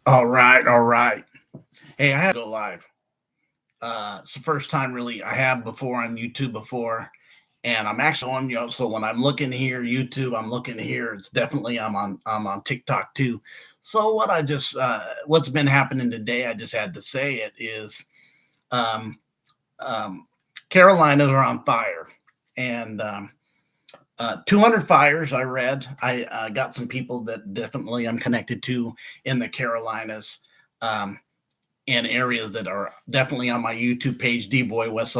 All right, all right. Hey, I had to go live. It's the first time really I have before on YouTube before, and I'm actually on So when I'm looking here, YouTube, I'm looking here. It's definitely I'm on TikTok too. So what's been happening today? I just had to say it is, um, um, Carolinas are on fire, and 200 fires. I read. I got some people that definitely I'm connected to in the Carolinas. Um, in areas that are definitely on my YouTube page, D Boy West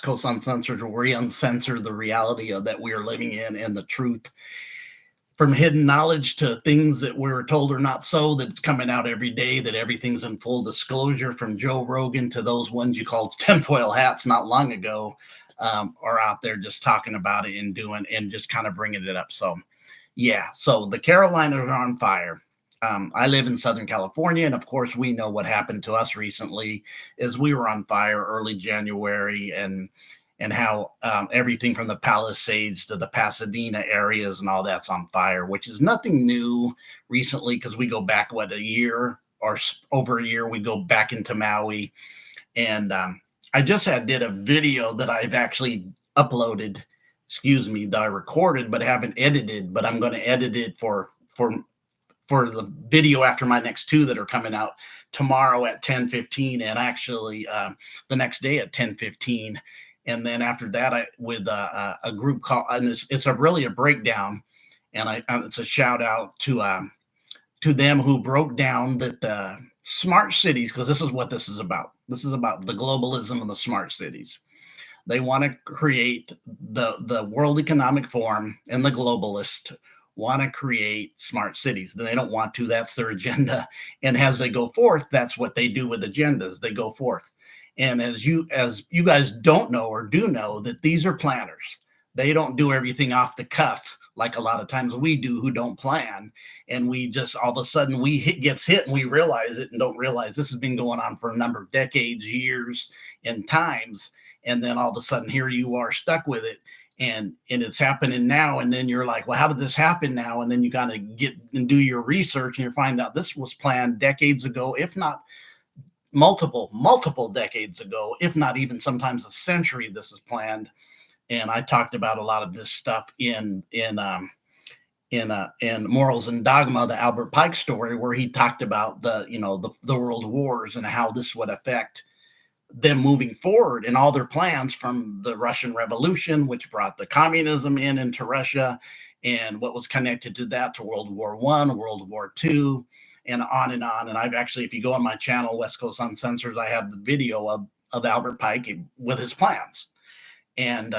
Coast Uncensored, where we uncensor the reality of that we are living in and the truth, from hidden knowledge to things that we were told are not so, that it's coming out every day, that everything's in full disclosure, from Joe Rogan to those ones you called tinfoil hats not long ago, are out there just talking about it and doing and just kind of bringing it up. So yeah, so the Carolinas are on fire. I live in Southern California, and of course, we know what happened to us recently. Is we were on fire early January, and how everything from the Palisades to the Pasadena areas and all that's on fire, which is nothing new recently because we go back a year or over a year. We go back into Maui, and I just did a video that I've actually uploaded. Excuse me, that I recorded but haven't edited. But I'm going to edit it for the video after my next two that are coming out tomorrow at 10:15, and actually the next day at 10:15. And then after that, I with a group called, and it's a really a breakdown, and it's a shout out to them who broke down that the smart cities, because this is what this is about. This is about the globalism of the smart cities. They want to create the World Economic Forum, and the globalists want to create smart cities. They don't want to. That's their agenda. And as they go forth, that's what they do with agendas. They go forth. And as you guys don't know or do know, that these are planners. They don't do everything off the cuff like a lot of times we do, who don't plan. And we just all of a sudden gets hit and we realize it and don't realize this has been going on for a number of decades, years, and times. And then all of a sudden here you are stuck with it, and it's happening now. And then you're like, well, how did this happen now? And then you kind of get and do your research, and you find out this was planned decades ago, if not multiple decades ago, if not even sometimes a century. This is planned. And I talked about a lot of this stuff in Morals and Dogma, the Albert Pike story, where he talked about the world wars and how this would affect them moving forward in all their plans, from the Russian Revolution, which brought the communism into Russia, and what was connected to that, to World War I, World War II, and on and on. And I've actually, if you go on my channel, West Coast Uncensored, I have the video of Albert Pike with his plans. And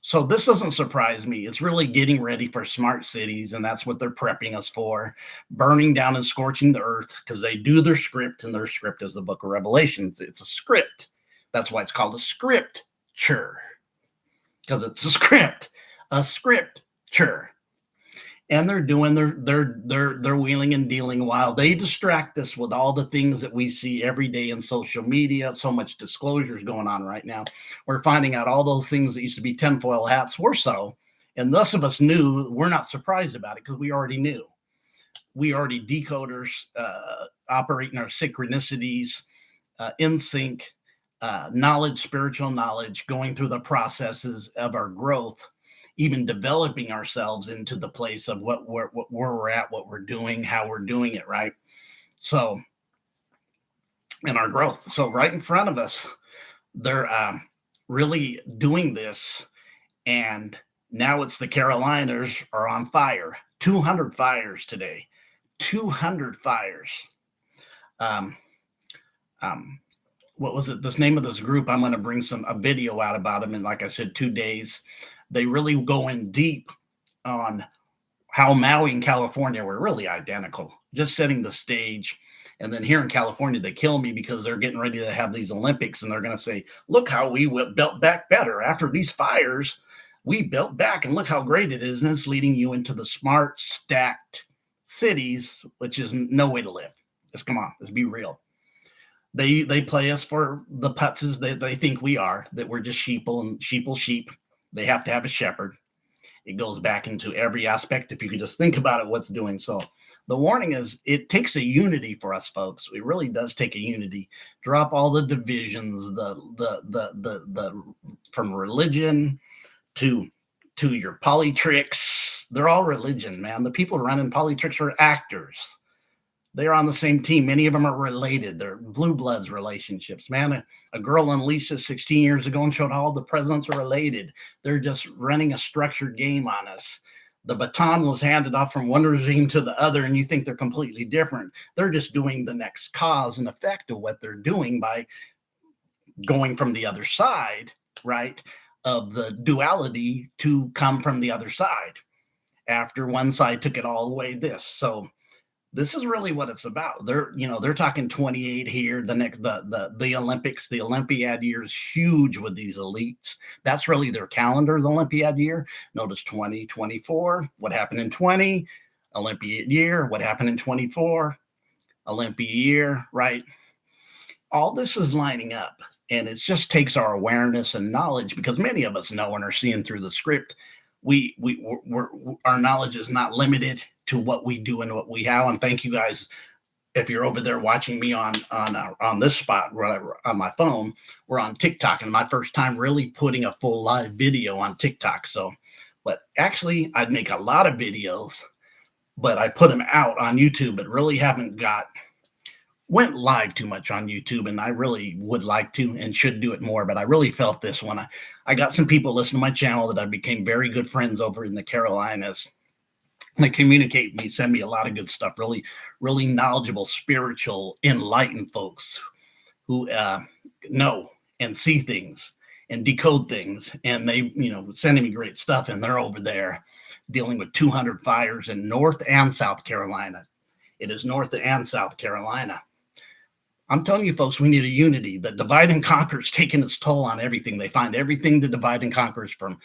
so this doesn't surprise me. It's really getting ready for smart cities, and that's what they're prepping us for, burning down and scorching the earth, because they do their script, and their script is the book of Revelations. It's a script. That's why it's called a scripture, because it's a scripture. And they're doing their wheeling and dealing while they distract us with all the things that we see every day in social media. So much disclosures going on right now. We're finding out all those things that used to be tinfoil hats were so, and thus of us knew. We're not surprised about it because we already knew. We already decoders operating our synchronicities in sync, knowledge, spiritual knowledge, going through the processes of our growth, even developing ourselves into the place of where we're at, what we're doing, how we're doing it, right? So, in our growth. So right in front of us, they're really doing this. And now it's the Carolinas are on fire. 200 fires today. 200 fires. What was it? This name of this group, I'm going to bring a video out about them in, like I said, 2 days. They really go in deep on how Maui and California were really identical, just setting the stage. And then here in California, they kill me because they're getting ready to have these Olympics, and they're going to say, look how we built back better after these fires. We built back, and look how great it is. And it's leading you into the smart, stacked cities, which is no way to live. Just come on, let's be real. They play us for the putzes they think we are, that we're just sheep. They have to have a shepherd. It goes back into every aspect. If you could just think about it, what's doing. So The warning is it takes a unity for us folks. It really does take a unity. Drop all the divisions, the from religion to your politricks. They're all religion, man. The people running politricks are actors. They're on the same team. Many of them are related. They're blue bloods relationships, man. A girl unleashed us 16 years ago and showed how all the presidents are related. They're just running a structured game on us. The baton was handed off from one regime to the other, and you think they're completely different. They're just doing the next cause and effect of what they're doing by going from the other side, right, of the duality to come from the other side after one side took it all the way this. So this is really what it's about. They're talking 28 here. The next the Olympics, the Olympiad year is huge with these elites. That's really their calendar, the Olympiad year. Notice 2024, what happened in 20, Olympiad year, what happened in 24, Olympiad year, right? All this is lining up, and it just takes our awareness and knowledge, because many of us know and are seeing through the script. Our knowledge is not limited to what we do and what we have. And thank you guys if you're over there watching me on this spot on my phone. We're on TikTok, and my first time really putting a full live video on TikTok. So, but actually, I'd make a lot of videos, but I put them out on YouTube, but really haven't went live too much on YouTube, and I really would like to and should do it more. But I really felt this one. I got some people listening to my channel that I became very good friends over in the Carolinas. And they communicate with me, send me a lot of good stuff. Really, really knowledgeable, spiritual, enlightened folks who know and see things and decode things. And they, sending me great stuff. And they're over there dealing with 200 fires in North and South Carolina. It is North and South Carolina. I'm telling you, folks, we need a unity. The divide and conquer is taking its toll on everything. They find everything to divide and conquer, from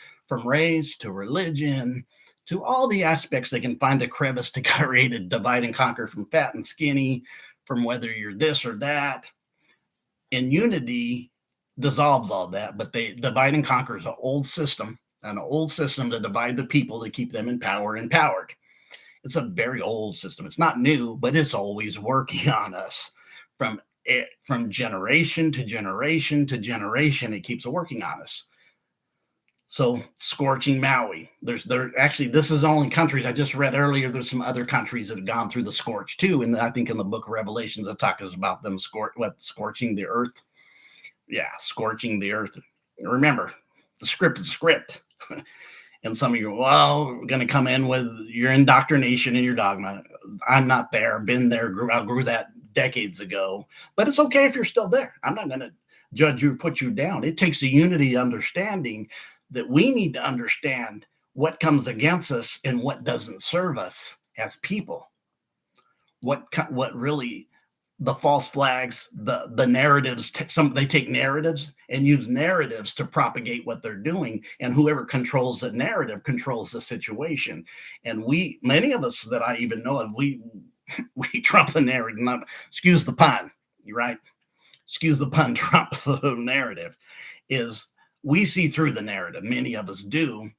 race to religion to all the aspects. They can find a crevice to create a divide and conquer, from fat and skinny, from whether you're this or that. And unity dissolves all that, but they divide and conquer is an old system to divide the people, to keep them in power, empowered. It's a very old system. It's not new, but it's always working on us from generation to generation to generation. It keeps working on us. So scorching Maui. Actually, this is only countries I just read earlier. There's some other countries that have gone through the scorch too. And I think in the book of Revelations, it talks about them scorching the earth. Yeah, scorching the earth. Remember, the script is script. And some of you, well, we're going to come in with your indoctrination and your dogma. I'm not there. Been there. Grew that decades ago. But it's okay if you're still there. I'm not going to judge you or put you down. It takes a unity understanding that we need to understand what comes against us and what doesn't serve us as people. What really, the false flags, the narratives, they take narratives and use narratives to propagate what they're doing. And whoever controls the narrative controls the situation. And many of us that I even know of, we trump the narrative. Excuse the pun, right? Excuse the pun, trump the narrative. Is we see through the narrative. Many of us do,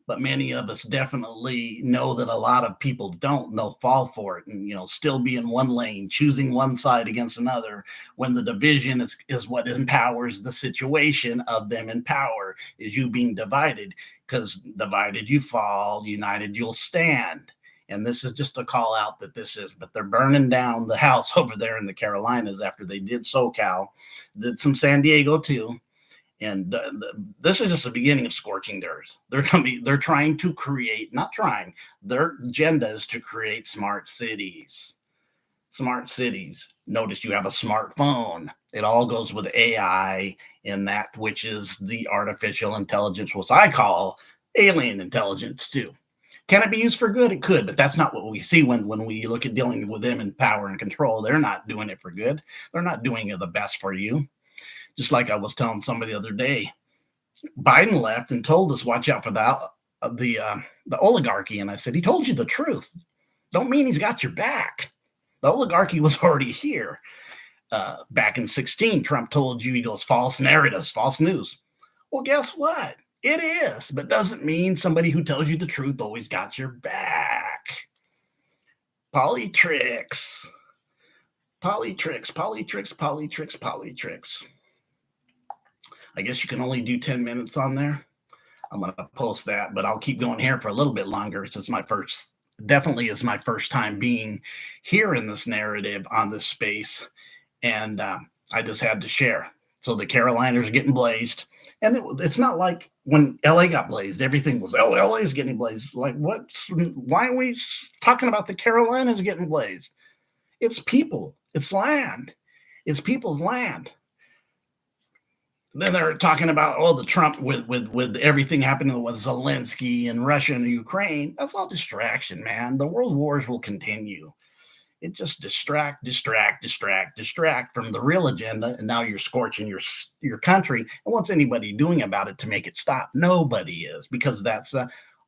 but many of us definitely know that a lot of people don't. They'll fall for it and, still be in one lane, choosing one side against another, when the division is what empowers the situation of them in power, is you being divided, because divided you fall, united you'll stand. And this is just a call out but they're burning down the house over there in the Carolinas after they did SoCal, did some San Diego too. And this is just the beginning of scorching the earth. They're trying to create, their agenda is to create smart cities. Smart cities. Notice you have a smartphone. It all goes with AI and that, which is the artificial intelligence, which I call alien intelligence too. Can it be used for good? It could, but that's not what we see when we look at dealing with them in power and control. They're not doing it for good. They're not doing it the best for you. Just like I was telling somebody the other day, Biden left and told us, watch out for the oligarchy. And I said, he told you the truth. Don't mean he's got your back. The oligarchy was already here. Back in 2016, Trump told you, he goes, false narratives, false news. Well, guess what? It is, but doesn't mean somebody who tells you the truth always got your back. Polytricks. Polytricks, Polytricks, Polytricks, Polytricks. I guess you can only do 10 minutes on there. I'm going to post that, but I'll keep going here for a little bit longer. It's my first, definitely is my first time being here in this narrative on this space. And I just had to share. So the Carolinas are getting blazed. And it's not like when LA got blazed, everything was, oh, LA is getting blazed. Like, why are we talking about the Carolinas getting blazed? It's people, it's land, it's people's land. Then they're talking about, oh, the Trump with everything happening with Zelensky and Russia and Ukraine. That's all distraction, man. The world wars will continue. It just distract from the real agenda, and now you're scorching your country. And what's anybody doing about it to make it stop? Nobody is, because that's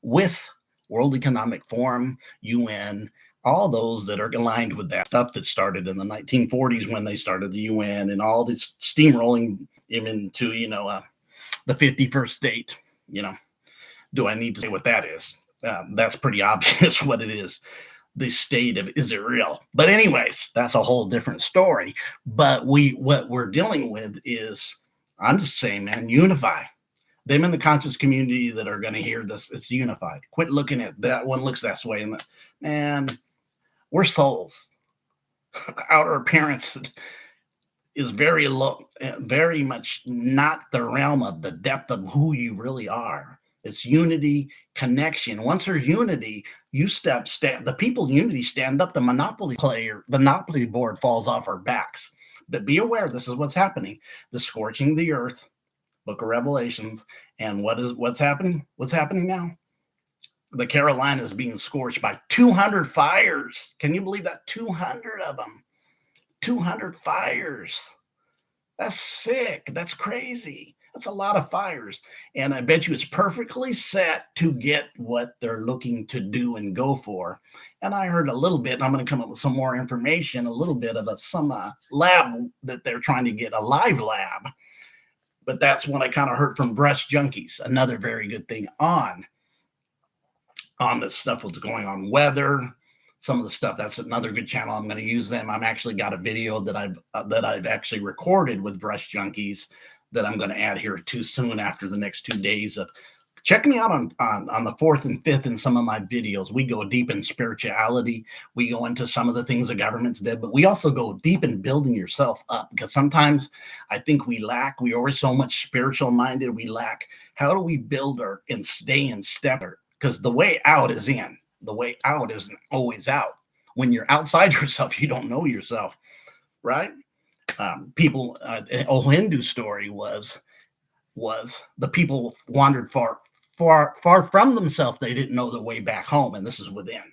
with World Economic Forum, UN, all those that are aligned with that stuff that started in the 1940s when they started the UN, and all this steamrolling into the 51st state. Do I need to say what that is? That's pretty obvious what it is. The state of Israel. But anyways, that's a whole different story. But what we're dealing with is, I'm just saying, man, unify. Them in the conscious community that are going to hear this, it's unified. Quit looking at that one looks that way. And man, we're souls. Outer appearance is very low, very much not the realm of the depth of who you really are. It's unity, connection. Once there's unity, you the people in unity stand up, the monopoly board falls off our backs. But be aware, this is what's happening. The scorching the earth, Book of Revelations. And what's happening? What's happening now? The Carolinas being scorched by 200 fires. Can you believe that? 200 of them. 200 fires. That's sick. That's crazy. That's a lot of fires. And I bet you it's perfectly set to get what they're looking to do and go for. And I heard a little bit, and I'm going to come up with some more information, a little bit of some lab that they're trying to get, a live lab. But that's what I kind of heard from Breast Junkies, another very good thing on this stuff, what's going on, weather, some of the stuff. That's another good channel. I'm going to use them. I'm actually got a video that I've actually recorded with Breast Junkies that I'm going to add here too soon after the next 2 days of. Check me out on the 4th and 5th in some of my videos. We go deep in spirituality. We go into some of the things the government's did, but we also go deep in building yourself up, because sometimes I think we are so much spiritual minded. We lack. How do we build and stay in step? Because the way out is in. The way out isn't always out. When you're outside yourself, you don't know yourself, right? People, an old Hindu story was the people wandered far from themselves. They didn't know the way back home, and this is within.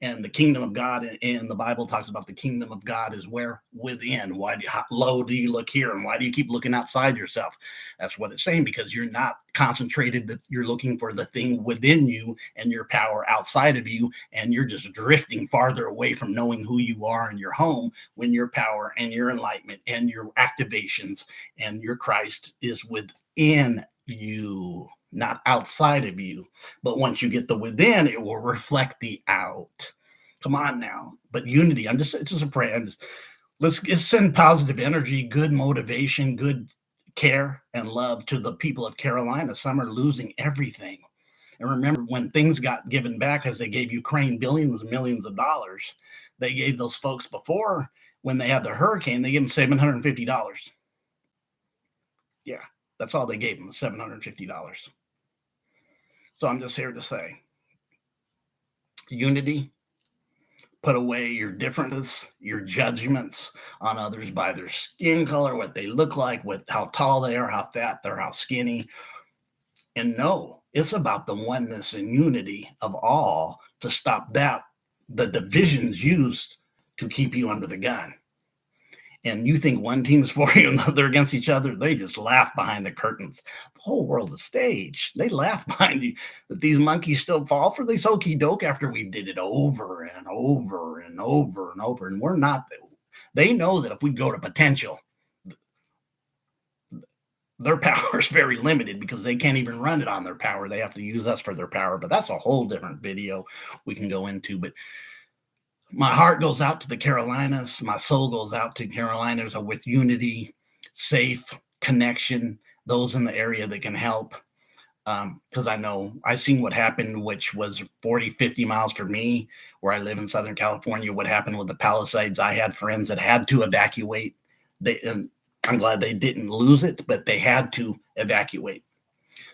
And the kingdom of God in the Bible talks about the kingdom of God is where? Within. How low do you look here, and why do you keep looking outside yourself? That's what it's saying, because you're not concentrated, that you're looking for the thing within you and your power outside of you, and you're just drifting farther away from knowing who you are in your home, when your power and your enlightenment and your activations and your Christ is within you, not outside of you. But once you get the within, it will reflect the out. Come on now. But unity, it's just a prayer. Let's send positive energy, good motivation, good care and love to the people of Carolina. Some are losing everything. And remember, when things got given back, as they gave Ukraine billions and millions of dollars, they gave those folks before, when they had the hurricane, they gave them $750. Yeah, that's all they gave them, $750. So I'm just here to say, unity, put away your differences, your judgments on others by their skin color, what they look like, how tall they are, how fat they're, how skinny. And no, it's about the oneness and unity of all, to stop the divisions used to keep you under the gun. And you think one team is for you and they're against each other, they just laugh behind the curtains. The whole world is stage. They laugh behind you. That these monkeys still fall for this okey doke after we did it over and over and over and over. And we're not. They know that if we go to potential, their power is very limited, because they can't even run it on their power. They have to use us for their power. But that's a whole different video we can go into. But My heart goes out to the Carolinas. My soul goes out to Carolinas with unity, safe connection, those in the area that can help. Because I know I seen what happened, which was 40, 50 miles from me, where I live in Southern California, what happened with the Palisades. I had friends that had to evacuate. And I'm glad they didn't lose it, but they had to evacuate.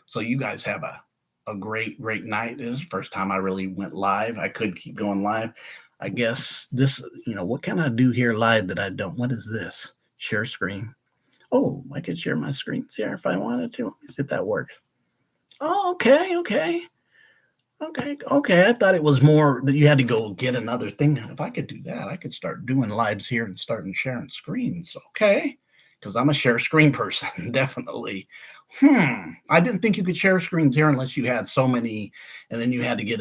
So you guys have a great, great night. This is the first time I really went live. I could keep going live. I guess this, what can I do here live that I don't? What is this? Share screen. Oh, I could share my screen here if I wanted to. Let me see if that works. Oh, okay. I thought it was more that you had to go get another thing. If I could do that, I could start doing lives here and starting sharing screens. Okay. Because I'm a share screen person, definitely. I didn't think you could share screens here unless you had so many, and then you had to get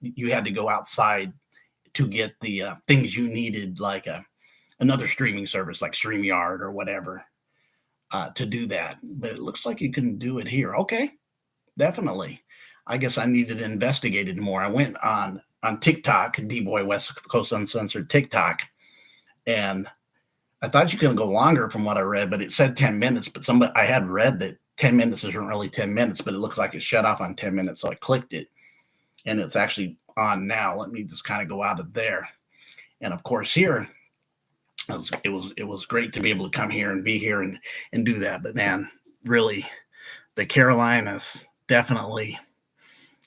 you had to go outside to get the things you needed, like another streaming service like StreamYard or whatever, to do that. But it looks like you can do it here. Okay, definitely. I guess I needed to investigate it more. I went on TikTok, D-Boy West Coast Uncensored TikTok, and I thought you could go longer from what I read, but it said 10 minutes. But I had read that 10 minutes isn't really 10 minutes, but it looks like it shut off on 10 minutes. So I clicked it, and it's actually on now. Let me just kind of go out of there. And of course, here it was great to be able to come here and be here and do that. But man, really, the Carolinas definitely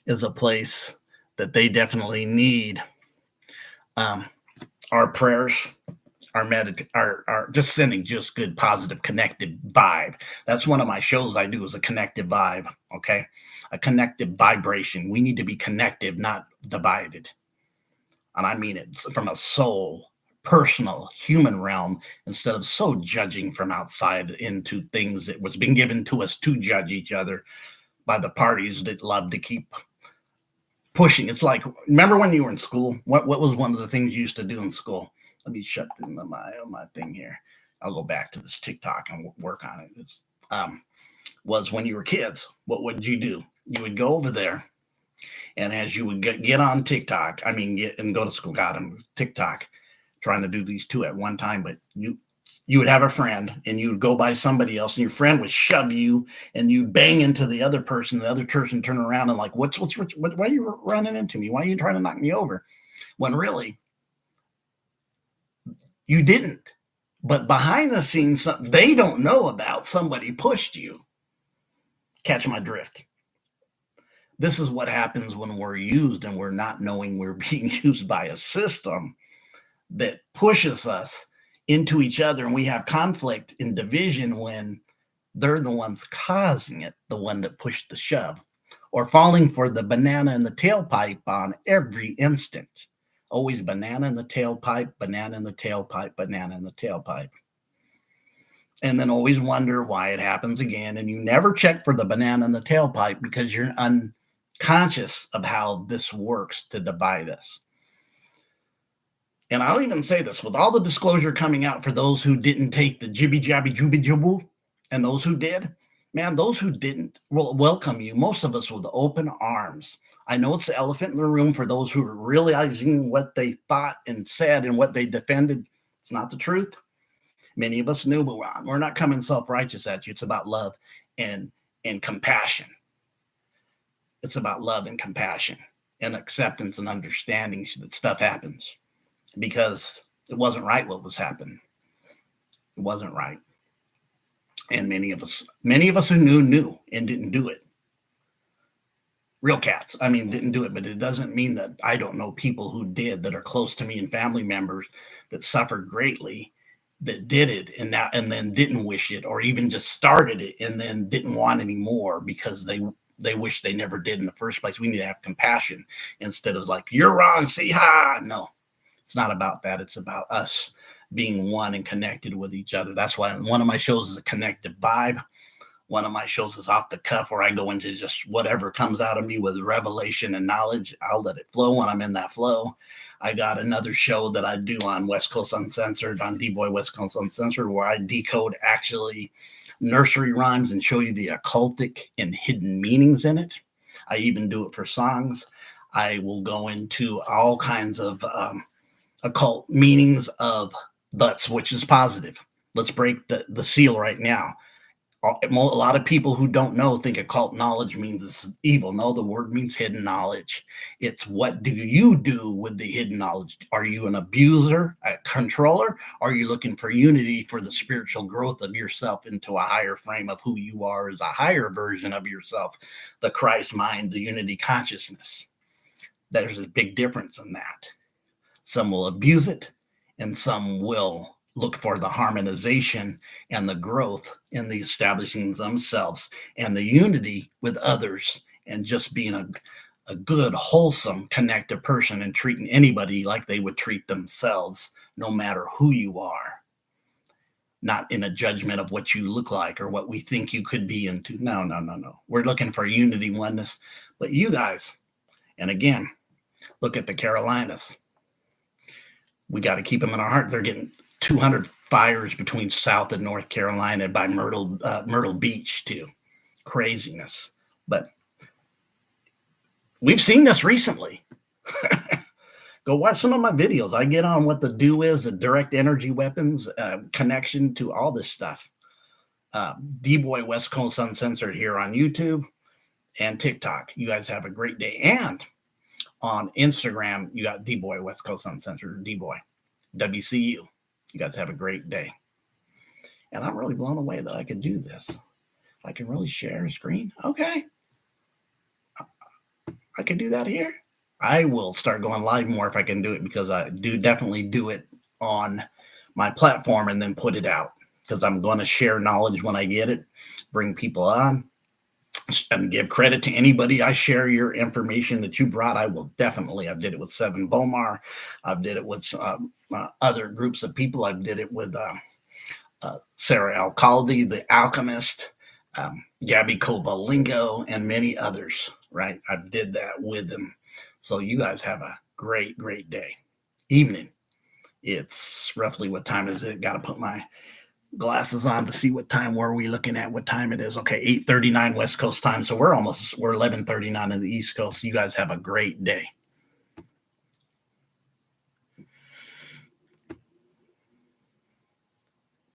is a place that they definitely need our prayers, our just sending just good, positive, connected vibe. That's one of my shows I do, is a connective vibe. Okay, a connective vibration. We need to be connective, not divided. And I mean it from a soul, personal, human realm, instead of so judging from outside into things that was being given to us to judge each other by the parties that love to keep pushing. It's like, remember when you were in school? What was one of the things you used to do in school? Let me shut my thing here. I'll go back to this TikTok and work on it. It's was when you were kids. What would you do? You would go over there, and as you would get on TikTok, and go to school. God, I'm TikTok, trying to do these two at one time. But you would have a friend, and you would go by somebody else, and your friend would shove you, and you bang into the other person. The other person turn around and like, why are you running into me? Why are you trying to knock me over? When really, you didn't. But behind the scenes, they don't know about, somebody pushed you. Catch my drift. This is what happens when we're used and we're not knowing we're being used by a system that pushes us into each other, and we have conflict and division when they're the ones causing it, the one that pushed the shove, or falling for the banana in the tailpipe on every instant. Always banana in the tailpipe, banana in the tailpipe, banana in the tailpipe. And then always wonder why it happens again. And you never check for the banana in the tailpipe because you're unconscious of how this works to divide us. And I'll even say this, with all the disclosure coming out for those who didn't take the jibby jabby jooby jaboo, and those who did, man, those who didn't will welcome you, most of us, with open arms. I know it's the elephant in the room for those who are realizing what they thought and said and what they defended. It's not the truth. Many of us knew, but we're not coming self-righteous at you. It's about love and compassion. It's about love and compassion and acceptance and understanding that stuff happens, because it wasn't right what was happening. It wasn't right. And many of us who knew and didn't do it. Real cats. Didn't do it, but it doesn't mean that I don't know people who did, that are close to me and family members that suffered greatly, that did it and then didn't wish it, or even just started it and then didn't want any more because they wish they never did in the first place. We need to have compassion instead of like, you're wrong, see ha. No, it's not about that. It's about us being one and connected with each other. That's why one of my shows is a connective vibe. One of my shows is off the cuff, where I go into just whatever comes out of me with revelation and knowledge. I'll let it flow when I'm in that flow. I got another show that I do on West Coast Uncensored, on D-Boy West Coast Uncensored, where I decode actually nursery rhymes and show you the occultic and hidden meanings in it. I even do it for songs. I will go into all kinds of occult meanings of butts, which is positive. Let's break the seal right now. A lot of people who don't know think occult knowledge means it's evil. No, the word means hidden knowledge. It's what do you do with the hidden knowledge? Are you an abuser, a controller? Are you looking for unity for the spiritual growth of yourself into a higher frame of who you are as a higher version of yourself, the Christ mind, the unity consciousness? There's a big difference in that. Some will abuse it, and some will look for the harmonization and the growth in the establishing themselves and the unity with others, and just being a good, wholesome, connected person and treating anybody like they would treat themselves, no matter who you are. Not in a judgment of what you look like or what we think you could be into. No. We're looking for unity, oneness. But you guys, and again, look at the Carolinas. We got to keep them in our heart. They're getting 200 fires between South and North Carolina by Myrtle Beach too. Craziness. But we've seen this recently. Go watch some of my videos. I get on what the do is, the direct energy weapons, connection to all this stuff. D-Boy West Coast Uncensored here on YouTube and TikTok. You guys have a great day. And on Instagram, you got D-Boy West Coast Uncensored, D-Boy, WCU. You guys have a great day. And I'm really blown away that I could do this. I can really share a screen. Okay. I can do that here. I will start going live more if I can do it, because I do definitely do it on my platform and then put it out, because I'm going to share knowledge when I get it, bring people on, and give credit to anybody. I share your information that you brought. I will definitely. I did it with Seven Bomar. I did it with other groups of people. I did it with Sarah Alcalde, the Alchemist, Gabby Covalingo, and many others. Right, I did that with them. So you guys have a great, great day. Evening. It's roughly, what time is it? Got to put my glasses on to see what time were we looking at, what time it is. Okay, 8:39 West Coast time. So we're 11:39 on the East Coast. You guys have a great day.